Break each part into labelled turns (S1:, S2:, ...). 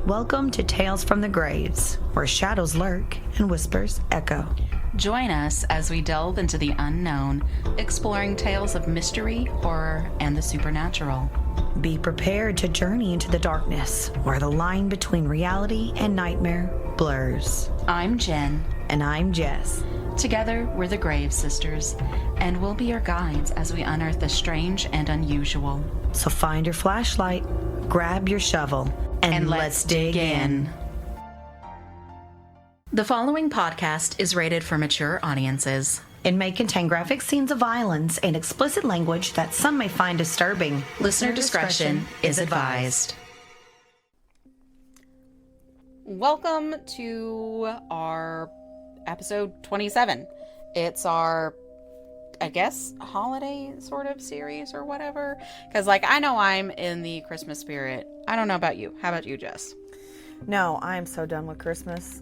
S1: Welcome to Tales from the Graves, where shadows lurk and whispers echo.
S2: Join us as we delve into the unknown, exploring tales of mystery, horror, and the supernatural.
S1: Be prepared to journey into the darkness, where the line between reality and nightmare blurs.
S2: I'm Jen.
S1: And I'm Jess.
S2: Together, we're the Grave Sisters, and we'll be your guides as we unearth the strange and unusual.
S1: So find your flashlight, grab your shovel, and let's dig in.
S2: The following podcast is rated for mature audiences.
S1: It may contain graphic scenes of violence and explicit language that some may find disturbing.
S2: Listener discretion is advised. Welcome to our episode 27. It's our, I guess, holiday sort of series or whatever. Because, I know I'm in the Christmas spirit. I don't know about you. How about you, Jess?
S3: No, I'm so done with Christmas.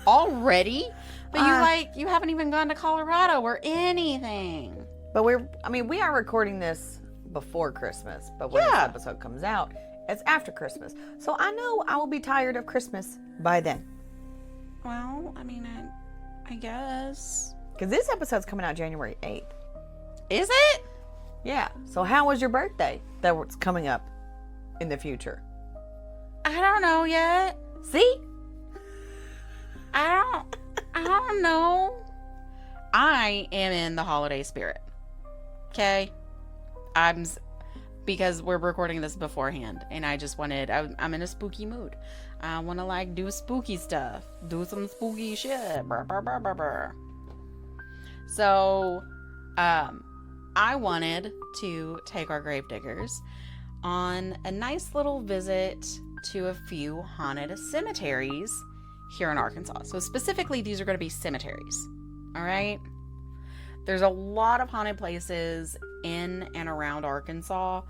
S2: Already? But you haven't even gone to Colorado or anything.
S3: But we are recording this before Christmas. But when this episode comes out, it's after Christmas. So I know I will be tired of Christmas by then.
S2: Well, I guess.
S3: Because this episode's coming out January 8th.
S2: Is it?
S3: Yeah. So how was your birthday that's coming up in the future?
S2: I don't know yet.
S3: See?
S2: I don't know. I am in the holiday spirit. Okay? Because we're recording this beforehand, and I just I'm in a spooky mood. I want to do spooky stuff. Do some spooky shit. Brr, brr, brr, brr, brr. So, I wanted to take our gravediggers on a nice little visit to a few haunted cemeteries here in Arkansas. So specifically, these are going to be cemeteries. All right? There's a lot of haunted places in and around Arkansas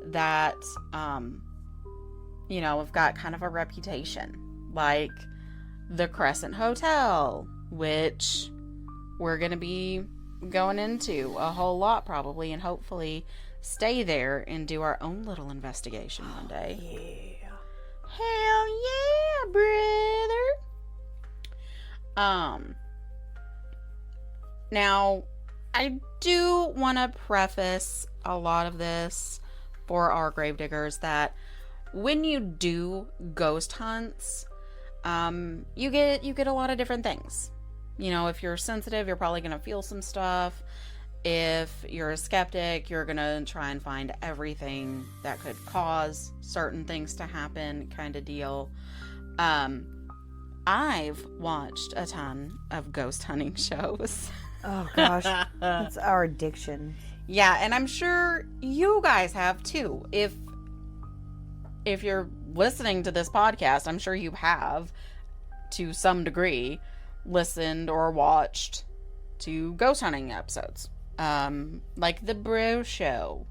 S2: that, have got kind of a reputation. Like the Crescent Hotel, which we're going to be going into a whole lot probably, and hopefully stay there and do our own little investigation one day.
S3: Yeah.
S2: Hell yeah, brother. Now, I do want to preface a lot of this for our gravediggers that when you do ghost hunts, you get a lot of different things. If you're sensitive, you're probably going to feel some stuff. If you're a skeptic, you're going to try and find everything that could cause certain things to happen, kind of deal. I've watched a ton of ghost hunting shows.
S3: Oh, gosh. That's our addiction.
S2: Yeah, and I'm sure you guys have, too. If you're listening to this podcast, I'm sure you have, to some degree, listened or watched to ghost hunting episodes. Like The Bro Show,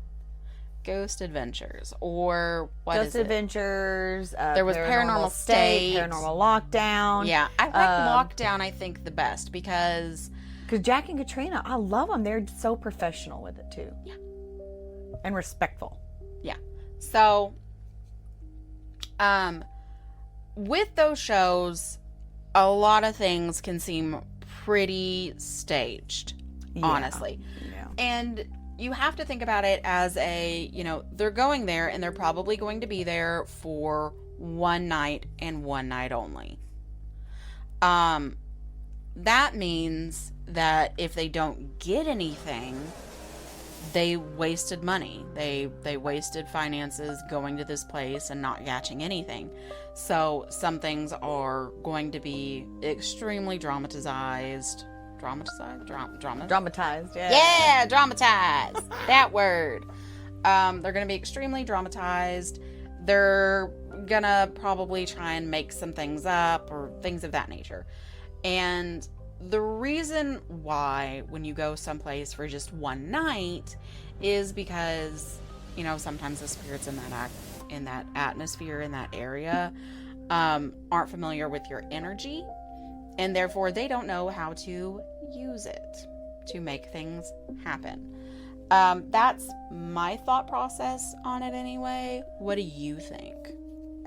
S2: Ghost Adventures, or
S3: Ghost Adventures.
S2: There was Paranormal State,
S3: Paranormal Lockdown.
S2: Yeah, I like Lockdown, I think, the best because
S3: Jack and Katrina, I love them. They're so professional with it too.
S2: Yeah,
S3: and respectful.
S2: Yeah. So, with those shows, a lot of things can seem pretty staged.
S3: Yeah.
S2: Honestly.
S3: Yeah.
S2: And you have to think about it as they're going there and they're probably going to be there for one night and one night only. That means that if they don't get anything, they wasted money. They wasted finances going to this place and not catching anything. So some things are going to be extremely dramatized.
S3: Dramatized, yeah.
S2: Yeah, dramatized. That word. They're going to be extremely dramatized. They're going to probably try and make some things up or things of that nature. And the reason why when you go someplace for just one night is because, sometimes the spirits in that atmosphere, in that area, aren't familiar with your energy. And therefore, they don't know how to use it to make things happen. That's my thought process on it anyway. What do you think?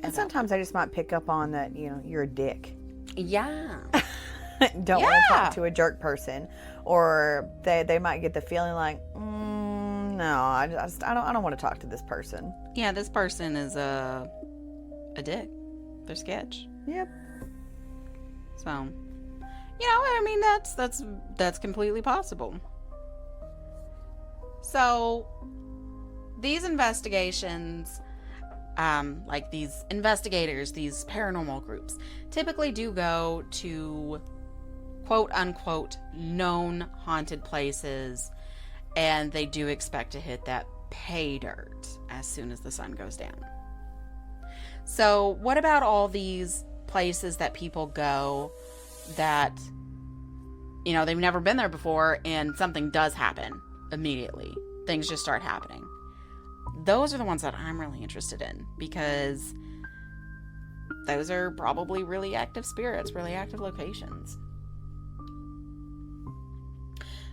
S3: And sometimes I just might pick up on that, you're a dick.
S2: Yeah.
S3: Don't want to talk to a jerk person. Or they might get the feeling like, no, I don't want to talk to this person.
S2: Yeah, this person is a dick. They're sketch.
S3: Yep.
S2: So, I mean, that's completely possible. So, these investigations, like these investigators, these paranormal groups, typically do go to quote unquote known haunted places, and they do expect to hit that pay dirt as soon as the sun goes down. So, what about all these places that people go that, they've never been there before and something does happen immediately? Things just start happening. Those are the ones that I'm really interested in, because those are probably really active spirits, really active locations.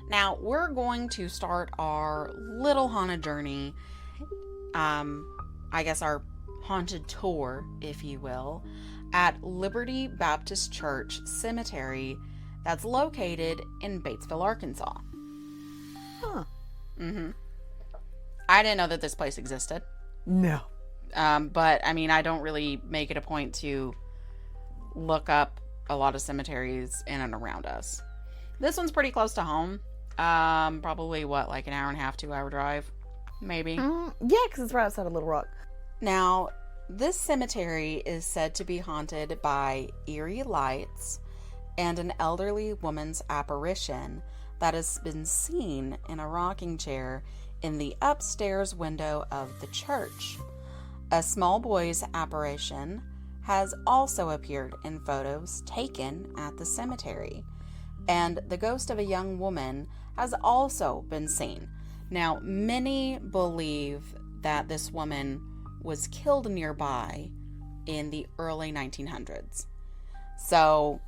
S2: Now, we're going to start our little haunted journey, I guess our haunted tour, if you will, at Liberty Baptist Church Cemetery that's located in Batesville, Arkansas.
S3: Huh.
S2: Mm-hmm. I didn't know that this place existed.
S3: No.
S2: But, I mean, I don't really make it a point to look up a lot of cemeteries in and around us. This one's pretty close to home. Probably, like an hour and a half, 2 hour drive? Maybe.
S3: Yeah, because it's right outside of Little Rock.
S2: Now, this cemetery is said to be haunted by eerie lights and an elderly woman's apparition that has been seen in a rocking chair in the upstairs window of the church. A small boy's apparition has also appeared in photos taken at the cemetery, and the ghost of a young woman has also been seen. Now, many believe that this woman was killed nearby in the early 1900s. So,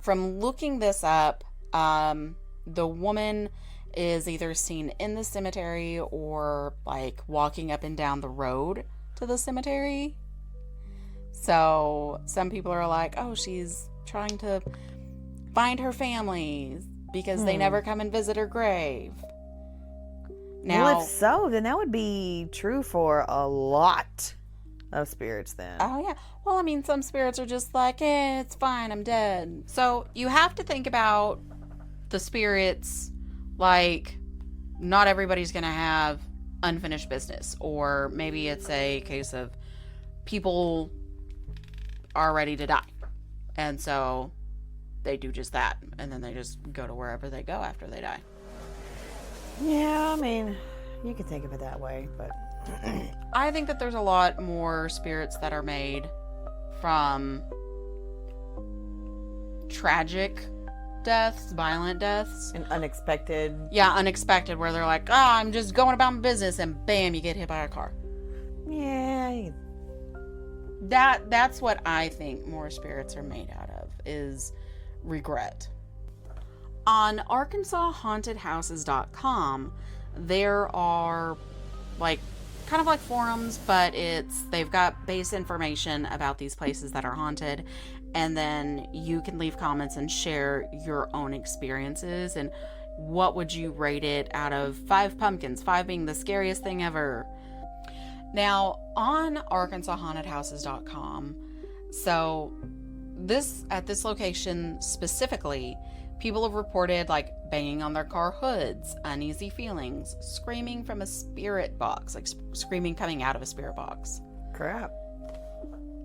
S2: from looking this up, the woman is either seen in the cemetery or walking up and down the road to the cemetery. So some people are like, oh, she's trying to find her family because they never come and visit her grave. Now,
S3: Well, if so, then that would be true for a lot of spirits then.
S2: Oh, yeah. Well, I mean, some spirits are just like, it's fine, I'm dead. So you have to think about the spirits like not everybody's going to have unfinished business. Or maybe it's a case of people are ready to die. And so they do just that. And then they just go to wherever they go after they die.
S3: Yeah, I mean, you could think of it that way, but...
S2: I think that there's a lot more spirits that are made from tragic deaths, violent deaths.
S3: And unexpected.
S2: Yeah, unexpected, where they're like, I'm just going about my business, and bam, you get hit by a car.
S3: Yeah.
S2: That's what I think more spirits are made out of, is regret. On ArkansasHauntedHouses.com, there are kind of like forums, but they've got base information about these places that are haunted, and then you can leave comments and share your own experiences and what would you rate it out of 5 pumpkins, 5 being the scariest thing ever. Now, on ArkansasHauntedHouses.com, so at this location specifically, people have reported banging on their car hoods, uneasy feelings, screaming from a spirit box, screaming coming out of a spirit box.
S3: Crap.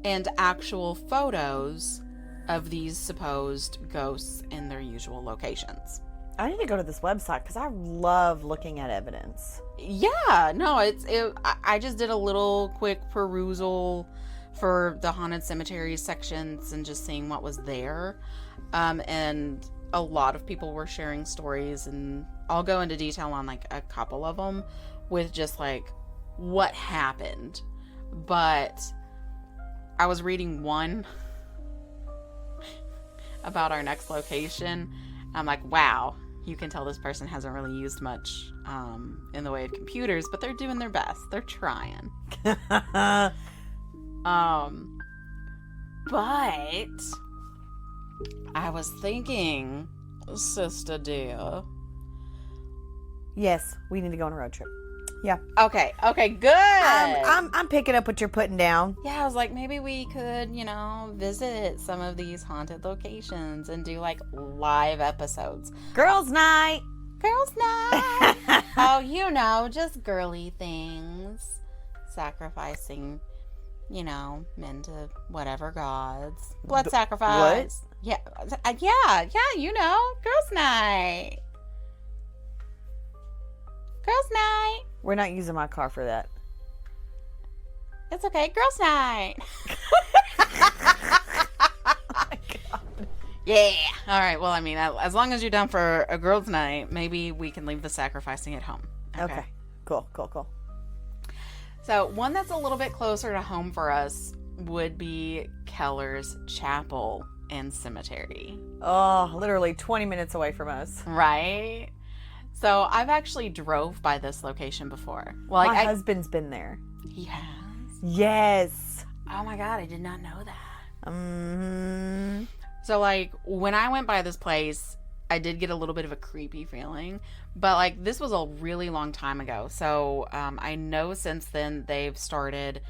S2: And actual photos of these supposed ghosts in their usual locations.
S3: I need to go to this website because I love looking at evidence.
S2: Yeah, no, I just did a little quick perusal for the haunted cemeteries sections and just seeing what was there. And a lot of people were sharing stories, and I'll go into detail on a couple of them with just what happened. But I was reading one about our next location. I'm like, wow, you can tell this person hasn't really used much in the way of computers, but they're doing their best. They're trying. But I was thinking, sister dear.
S3: Yes, we need to go on a road trip. Yeah.
S2: Okay, good.
S3: I'm picking up what you're putting down.
S2: Yeah, I was like, maybe we could, visit some of these haunted locations and do like live episodes.
S3: Girls' night.
S2: Girls' night. Oh, just girly things. Sacrificing, men to whatever gods. Blood sacrifice.
S3: What?
S2: Yeah, girls' night. Girls' night.
S3: We're not using my car for that.
S2: It's okay. Girls' night. Yeah. All right. Well, I mean, as long as you're down for a girls' night, maybe we can leave the sacrificing at home.
S3: Okay. Cool.
S2: So one that's a little bit closer to home for us would be Keller's Chapel and Cemetery.
S3: Oh, literally 20 minutes away from us.
S2: Right? So I've actually drove by this location before. Well,
S3: my husband's been there.
S2: He has?
S3: Yes.
S2: Oh my God, I did not know that.
S3: Mm-hmm.
S2: So when I went by this place, I did get a little bit of a creepy feeling. But this was a really long time ago. So I know since then they've started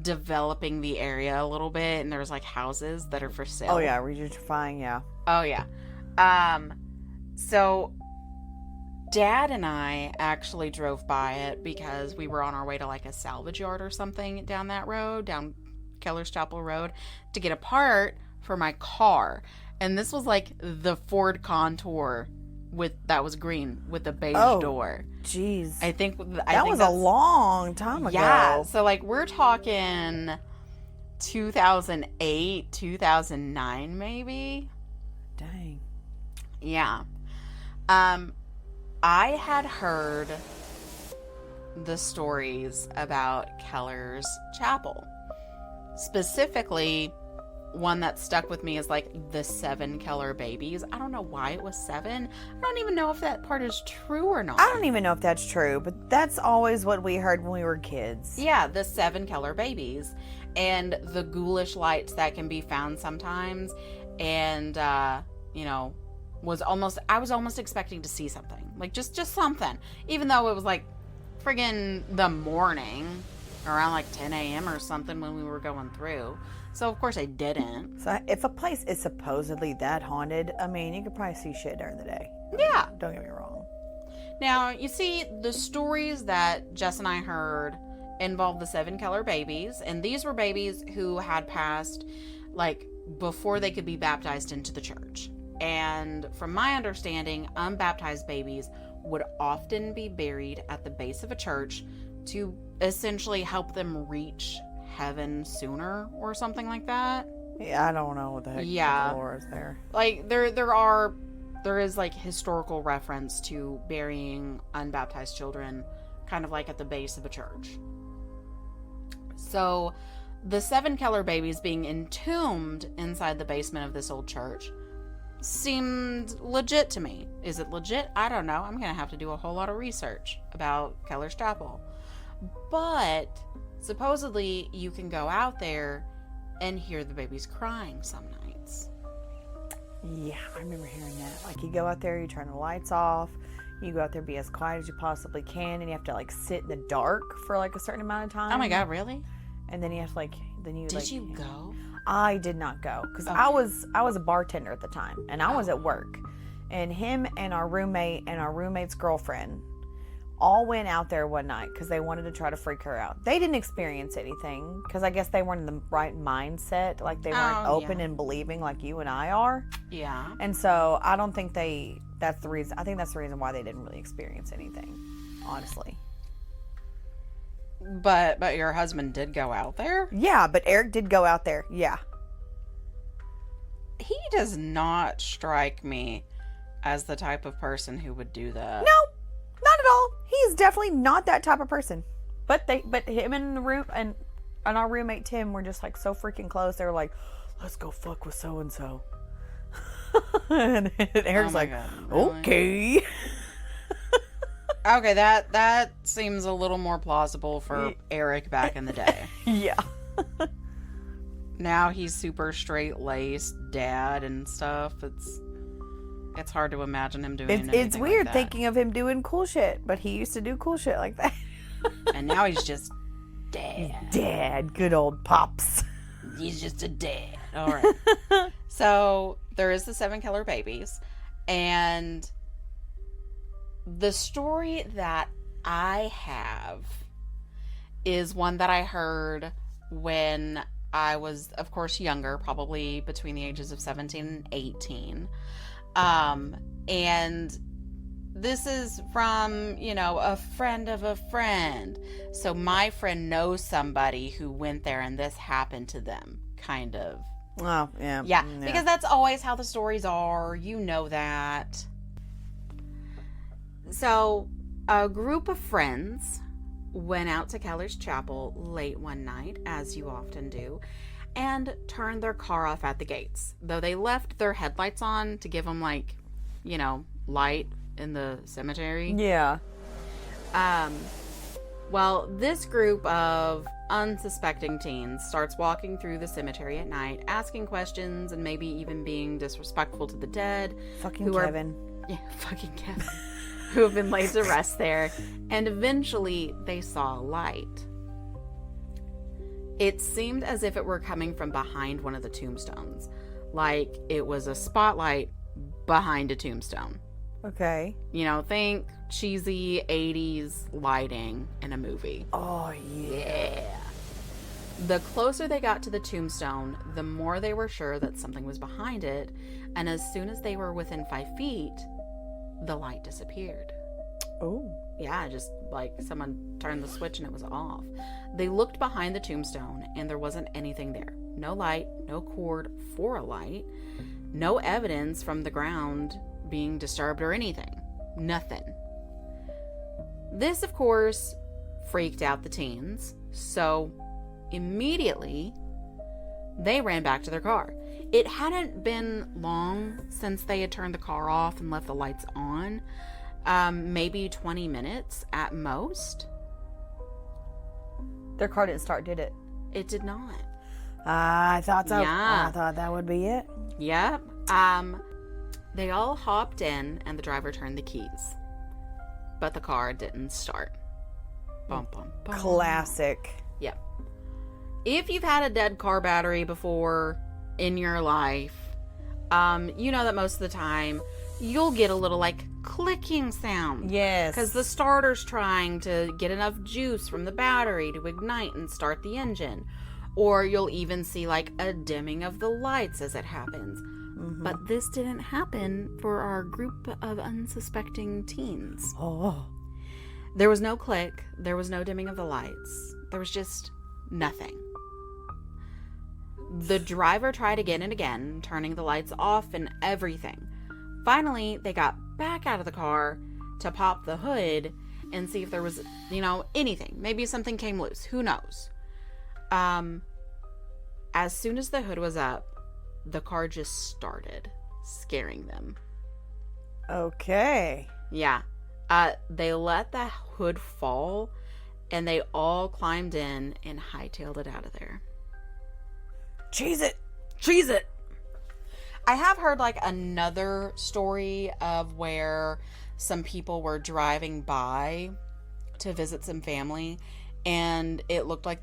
S2: developing the area a little bit. And there's houses that are for sale.
S3: Oh yeah, regentrifying, yeah.
S2: Oh yeah. So Dad and I actually drove by it because we were on our way to a salvage yard or something down that road, down Keller's Chapel Road, to get a part for my car. And this was the Ford Contour that was green with the beige door.
S3: Jeez.
S2: I think
S3: that was a long time ago.
S2: Yeah. So we're talking 2008, 2009 maybe.
S3: Dang.
S2: Yeah. I had heard the stories about Keller's Chapel. Specifically, one that stuck with me is the 7 Keller babies. I don't know why it was 7. I don't even know if that part is true or not.
S3: I don't even know if that's true, but that's always what we heard when we were kids.
S2: Yeah, the 7 Keller babies. And the ghoulish lights that can be found sometimes. And, I was almost expecting to see something. Just something. Even though it was friggin' the morning, around 10 a.m. or something when we were going through. So, of course, I didn't.
S3: So, if a place is supposedly that haunted, I mean, you could probably see shit during the day.
S2: Yeah.
S3: Don't get me wrong.
S2: Now, you see, the stories that Jess and I heard involved the 7 Keller babies. And these were babies who had passed, before they could be baptized into the church. And from my understanding, unbaptized babies would often be buried at the base of a church to essentially help them reach heaven sooner or something like that.
S3: Yeah, I don't know what the heck the lore is there.
S2: There is historical reference to burying unbaptized children kind of at the base of a church. So the 7 Keller babies being entombed inside the basement of this old church seemed legit to me. Is it legit? I don't know. I'm going to have to do a whole lot of research about Keller's Chapel. But supposedly you can go out there and hear the babies crying some nights.
S3: Yeah, I remember hearing that. You go out there, you turn the lights off, you go out there, be as quiet as you possibly can, and you have to sit in the dark for a certain amount of time.
S2: Oh my God, really?
S3: And then you have to
S2: Did you go?
S3: I did not go because
S2: Okay.
S3: I was a bartender at the time, and I was at work, and him and our roommate and our roommate's girlfriend all went out there one night because they wanted to try to freak her out. They didn't experience anything because I guess they weren't in the right mindset, they weren't open and believing like you and I are.
S2: Yeah.
S3: And so I don't think that's the reason. I think that's the reason why they didn't really experience anything, honestly.
S2: But your husband did go out there?
S3: Yeah, but Eric did go out there. Yeah.
S2: He does not strike me as the type of person who would do that.
S3: No, not at all. He's definitely not that type of person. But him and the room and our roommate Tim were just so freaking close. They were like, let's go fuck with so and so. And Eric's
S2: God, really?
S3: Okay.
S2: Okay, that seems a little more plausible for Eric back in the day.
S3: Yeah.
S2: now he's super straight-laced dad and stuff. It's hard to imagine him doing anything
S3: It's weird
S2: like that.
S3: thinking of him doing cool shit, but he used to do cool shit like that.
S2: And now he's just dad.
S3: Dad, good old Pops.
S2: He's just a dad. All right. So there is the 7 killer babies. And the story that I have is one that I heard when I was, of course, younger, probably between the ages of 17 and 18. And this is from, a friend of a friend. So my friend knows somebody who went there and this happened to them, kind of.
S3: Oh, yeah.
S2: Yeah, because that's always how the stories are. You know that. So a group of friends went out to Keller's Chapel late one night, as you often do, and turned their car off at the gates. Though they left their headlights on to give them, light in the cemetery.
S3: Yeah.
S2: Well, this group of unsuspecting teens starts walking through the cemetery at night, asking questions and maybe even being disrespectful to the dead.
S3: Fucking Kevin.
S2: Fucking Kevin. Who have been laid to rest there. And eventually they saw a light. It seemed as if it were coming from behind one of the tombstones. Like it was a spotlight behind a tombstone.
S3: Okay.
S2: Think cheesy 80s lighting in a movie.
S3: Oh, yeah.
S2: The closer they got to the tombstone, the more they were sure that something was behind it. And as soon as they were within 5 feet, the light disappeared.
S3: Oh.
S2: Yeah, just like someone turned the switch and it was off. They looked behind the tombstone and there wasn't anything there. No light, no cord for a light, no evidence from the ground being disturbed or anything. Nothing. This, of course, freaked out the teens, so immediately they ran back to their car. It hadn't been long since they had turned the car off and left the lights on. Maybe 20 minutes at most.
S3: Their car didn't start, did it?
S2: It did not.
S3: I thought so.
S2: Yeah.
S3: I thought that would be it.
S2: Yep. They all hopped in and the driver turned the keys. But the car didn't start. Bum, bum, bum.
S3: Classic.
S2: Yep. If you've had a dead car battery before in your life, you know that most of the time you'll get a little clicking sound.
S3: Yes.
S2: Because the starter's trying to get enough juice from the battery to ignite and start the engine. Or you'll even see a dimming of the lights as it happens. Mm-hmm. But this didn't happen for our group of unsuspecting teens.
S3: Oh.
S2: There was no click. There was no dimming of the lights. There was just nothing. The driver tried again and again, turning the lights off and everything. Finally, they got back out of the car to pop the hood and see if there was, anything. Maybe something came loose. Who knows? As soon as the hood was up, the car just started, scaring them.
S3: Okay.
S2: Yeah. They let the hood fall, and they all climbed in and hightailed it out of there.
S3: Cheese it.
S2: Cheese it! I have heard another story of where some people were driving by to visit some family, and it looked like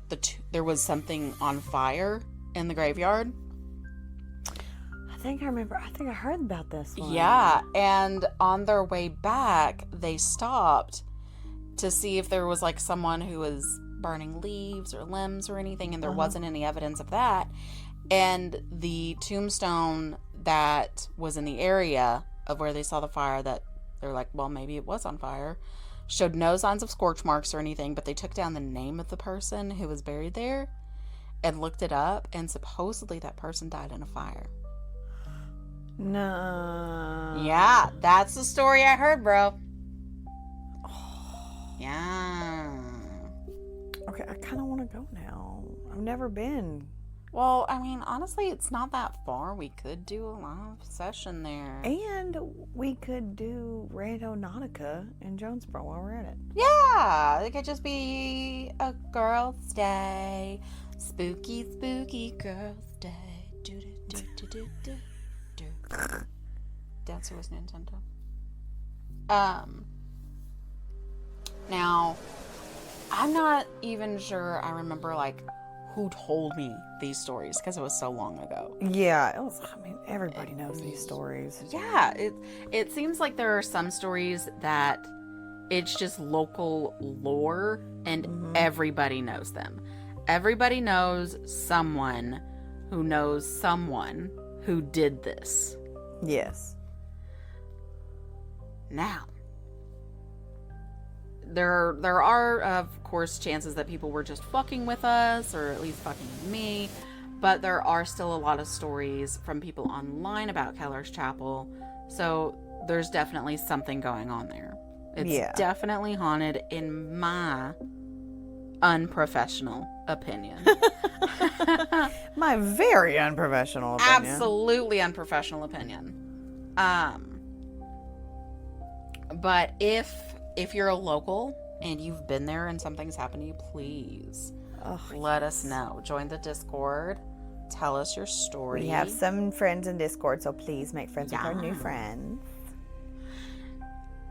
S2: there was something on fire in the graveyard.
S3: I think I heard about this one.
S2: Yeah, and on their way back, they stopped to see if there was someone who was burning leaves or limbs or anything, and there wasn't any evidence of that. And the tombstone that was in the area of where they saw the fire, that they're well, maybe it was on fire, showed no signs of scorch marks or anything, but they took down the name of the person who was buried there and looked it up, and supposedly that person died in a fire.
S3: No.
S2: Yeah, that's the story I heard, bro. Yeah.
S3: Okay, I kind of want to go now. I've never been.
S2: Well, I mean, honestly, it's not that far. We could do a live session there.
S3: And we could do Randonautica in Jonesboro while we're at it.
S2: Yeah, it could just be a girls' day. Spooky, spooky girls day. Do, do, do, do, do, do. Dancer was Nintendo. Now, I'm not even sure I remember, like, who told me these stories, because it was so long ago.
S3: Yeah, it was, I mean, everybody knows these stories.
S2: Yeah, it seems like there are some stories that it's just local lore, and everybody knows them. Everybody knows someone who did this.
S3: Yes.
S2: Now, there are, of course, chances that people were just fucking with us, or at least fucking with me, but there are still a lot of stories from people online about Keller's Chapel, so there's definitely something going on there. It's definitely haunted, in my unprofessional opinion.
S3: My very unprofessional opinion.
S2: Absolutely unprofessional opinion. But if you're a local and you've been there and something's happened to you, please let us know. Join the Discord. Tell us your story.
S3: We have some friends in Discord, so please make friends with our new friends.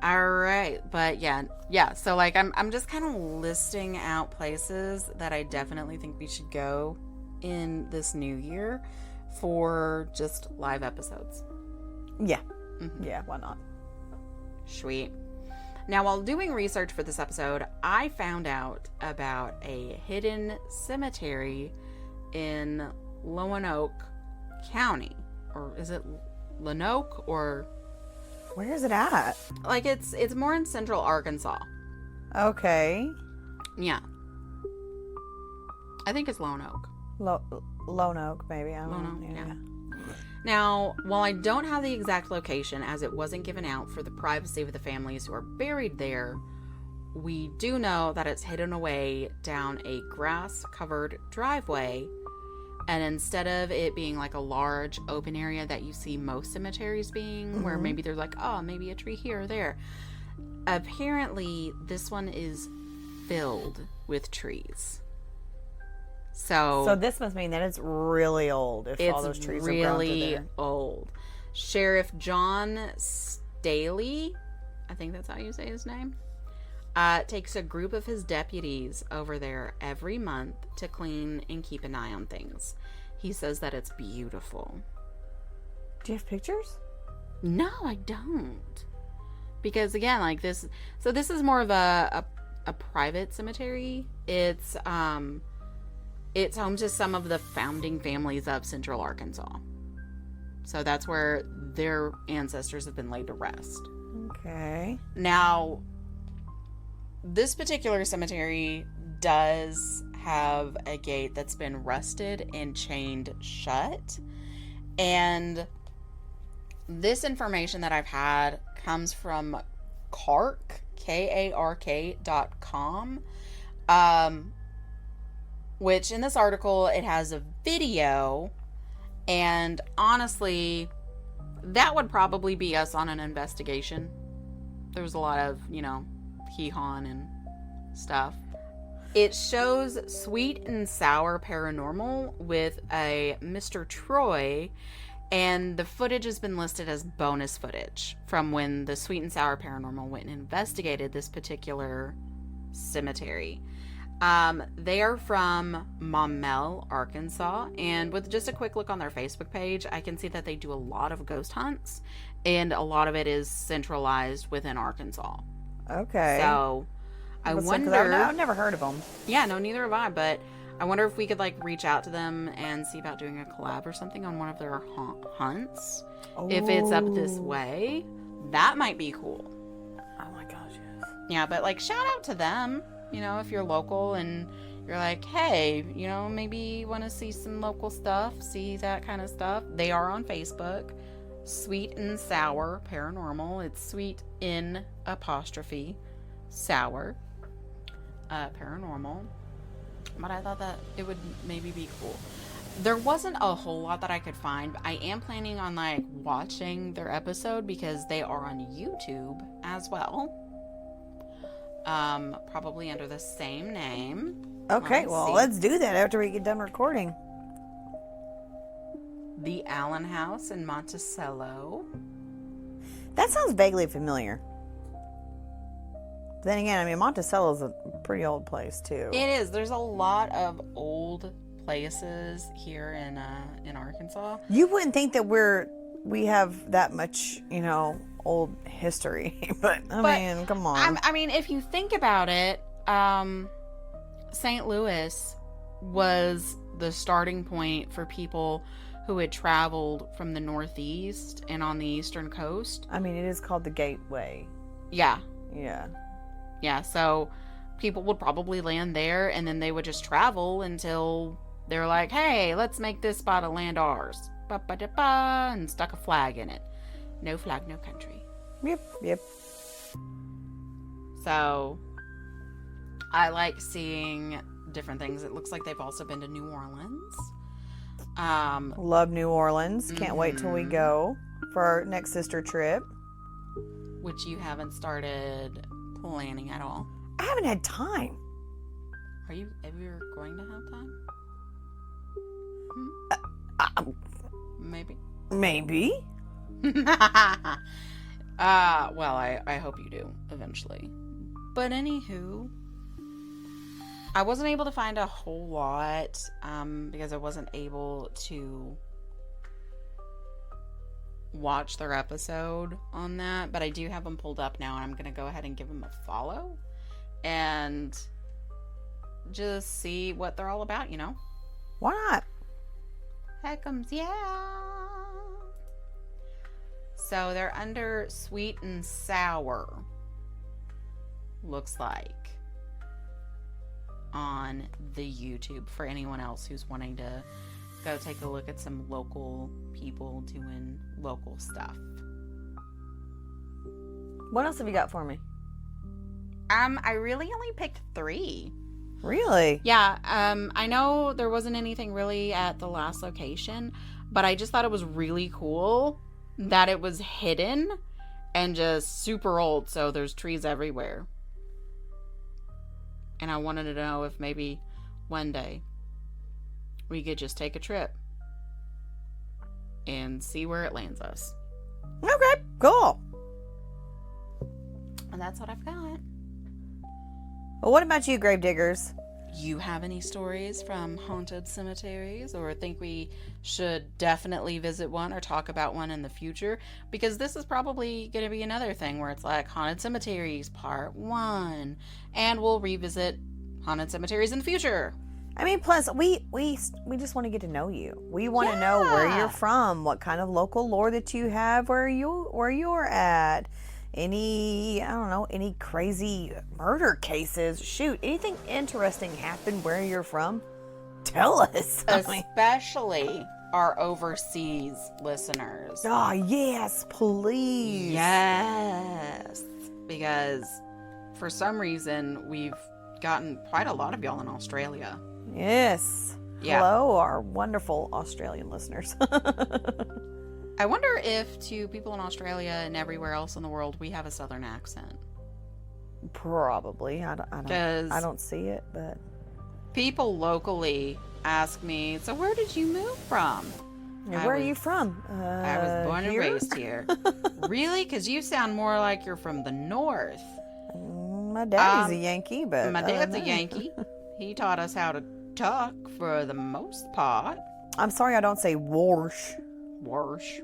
S2: All right, but yeah. So like, I'm just kind of listing out places that I definitely think we should go in this new year for just live episodes.
S3: Yeah, yeah. Why not?
S2: Sweet. Now, while doing research for this episode, I found out about a hidden cemetery in Lonoke County, or is it Lonoke, or?
S3: Where is it at?
S2: Like, it's more in central Arkansas.
S3: Okay.
S2: Yeah. I think it's Lone Oak.
S3: Lone Oak, maybe. I don't know.
S2: Yeah. Now, while I don't have the exact location, as it wasn't given out for the privacy of the families who are buried there, we do know that it's hidden away down a grass-covered driveway. And instead of it being like a large open area that you see most cemeteries being, where maybe there's like, oh, maybe a tree here or there, apparently this one is filled with trees. So
S3: this must mean that it's really old if all those trees are grown through there.
S2: Old. Sheriff John Staley, I think that's how you say his name, takes a group of his deputies over there every month to clean and keep an eye on things. He says that it's beautiful.
S3: Do you have pictures?
S2: No, I don't. Because again, like this, so this is more of a private cemetery. It's home to some of the founding families of Central Arkansas. So that's where their ancestors have been laid to rest.
S3: Okay.
S2: Now, this particular cemetery does have a gate that's been rusted and chained shut. And this information that I've had comes from Kark, KARK.com. Which in this article, it has a video. And honestly, that would probably be us on an investigation. There's a lot of, hee-haw and stuff. It shows Sweet and Sour Paranormal with a Mr. Troy, and the footage has been listed as bonus footage from when the Sweet and Sour Paranormal went and investigated this particular cemetery. They are from Maumelle, Arkansas, and with just a quick look on their Facebook page, I can see that they do a lot of ghost hunts, and a lot of it is centralized within Arkansas.
S3: Okay.
S2: So, I wonder...
S3: I've never heard of them.
S2: Yeah, no, neither have I, but I wonder if we could, reach out to them and see about doing a collab or something on one of their hunts. Oh. If it's up this way, that might be cool.
S3: Oh my gosh, yes.
S2: Yeah, but, shout out to them. If you're local and you're like, hey, maybe you want to see some local stuff, see that kind of stuff. They are on Facebook. Sweet and Sour Paranormal. It's sweet in apostrophe sour paranormal. But I thought that it would maybe be cool. There wasn't a whole lot that I could find, but I am planning on watching their episode because they are on YouTube as well. probably under the same name.
S3: Okay,
S2: Let's
S3: well,
S2: see.
S3: let's do that after we get done recording.
S2: The Allen House in Monticello.
S3: That sounds vaguely familiar. Then again, I mean, Monticello's a pretty old place, too.
S2: It is. There's a lot of old places here in Arkansas.
S3: You wouldn't think that we have that much, old history, but mean, come on.
S2: I mean, if you think about it, St. Louis was the starting point for people who had traveled from the Northeast and on the Eastern Coast.
S3: I mean, it is called the Gateway.
S2: Yeah.
S3: Yeah.
S2: Yeah, so people would probably land there, and then they would just travel until they're like, hey, let's make this spot of land ours. Ba-ba-da-ba, and stuck a flag in it. No flag, no country.
S3: Yep.
S2: So I like seeing different things. It looks like they've also been to New Orleans.
S3: Love New Orleans. Can't wait till we go for our next sister trip.
S2: Which you haven't started planning at all.
S3: I haven't had time.
S2: Are you ever going to have time? Maybe.
S3: Maybe.
S2: Well, I hope you do eventually. But anywho, I wasn't able to find a whole lot because I wasn't able to watch their episode on that, but I do have them pulled up now, and I'm gonna go ahead and give them a follow and just see what they're all about,
S3: Why not?
S2: Heckums, yeah. So they're under sweet and sour, looks like, on the YouTube for anyone else who's wanting to go take a look at some local people doing local stuff.
S3: What else have you got for me?
S2: I really only picked 3.
S3: Really?
S2: Yeah, I know there wasn't anything really at the last location, but I just thought it was really cool that it was hidden and just super old, so there's trees everywhere. And I wanted to know if maybe one day we could just take a trip and see where it lands us.
S3: Okay, cool.
S2: And that's what I've got.
S3: Well, what about you, Gravediggers?
S2: You have any stories from haunted cemeteries, or think we should definitely visit one or talk about one in the future? Because this is probably going to be another thing where it's like haunted cemeteries part 1, and we'll revisit haunted cemeteries in the future.
S3: I mean, plus we just want to get to know you. We want to know where you're from, what kind of local lore that you have, where you're at. Any crazy murder cases. Shoot, anything interesting happened where you're from? Tell us.
S2: Especially our overseas listeners.
S3: Oh, yes, please.
S2: Yes. Because for some reason, we've gotten quite a lot of y'all in Australia.
S3: Yes.
S2: Yeah.
S3: Hello, our wonderful Australian listeners.
S2: I wonder if to people in Australia and everywhere else in the world, we have a southern accent.
S3: Probably. I don't see it, but
S2: people locally ask me, so where did you move from?
S3: Where are you from?
S2: I was born and raised here. Really? Because you sound more like you're from the north.
S3: My daddy's a Yankee, but...
S2: My dad's a Yankee. He taught us how to talk for the most part.
S3: I'm sorry I don't say warsh.
S2: Warsh.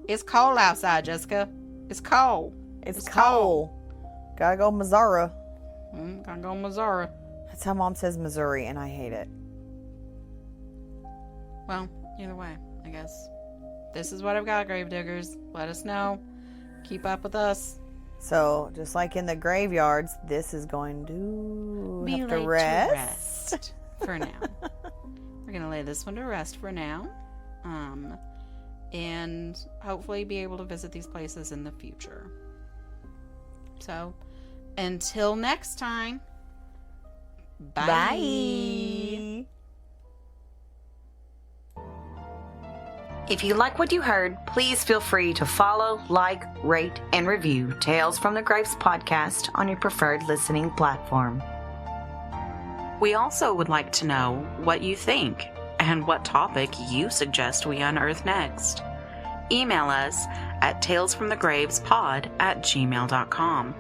S2: It's cold outside, Jessica. It's cold.
S3: It's cold. Gotta go Missouri.
S2: Gotta go Missouri.
S3: That's how Mom says Missouri, and I hate it.
S2: Well, either way, I guess. This is what I've got, Gravediggers. Let us know. Keep up with us.
S3: So, just like in the graveyards, this is going to
S2: Be
S3: have to
S2: laid
S3: rest.
S2: For now. We're going to lay this one to rest for now. And hopefully be able to visit these places in the future. So, until next time, bye.
S3: Bye.
S1: If you like what you heard, please feel free to follow, like, rate, and review Tales from the Graves podcast on your preferred listening platform. We also would like to know what you think and what topic you suggest we unearth next. Email us at talesfromthegravespod@gmail.com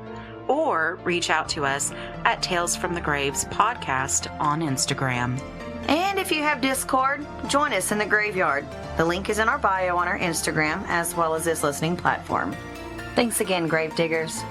S1: or reach out to us at Tales from the Graves podcast on Instagram. And if you have Discord, join us in the graveyard. The link is in our bio on our Instagram as well as this listening platform. Thanks again, Grave Diggers.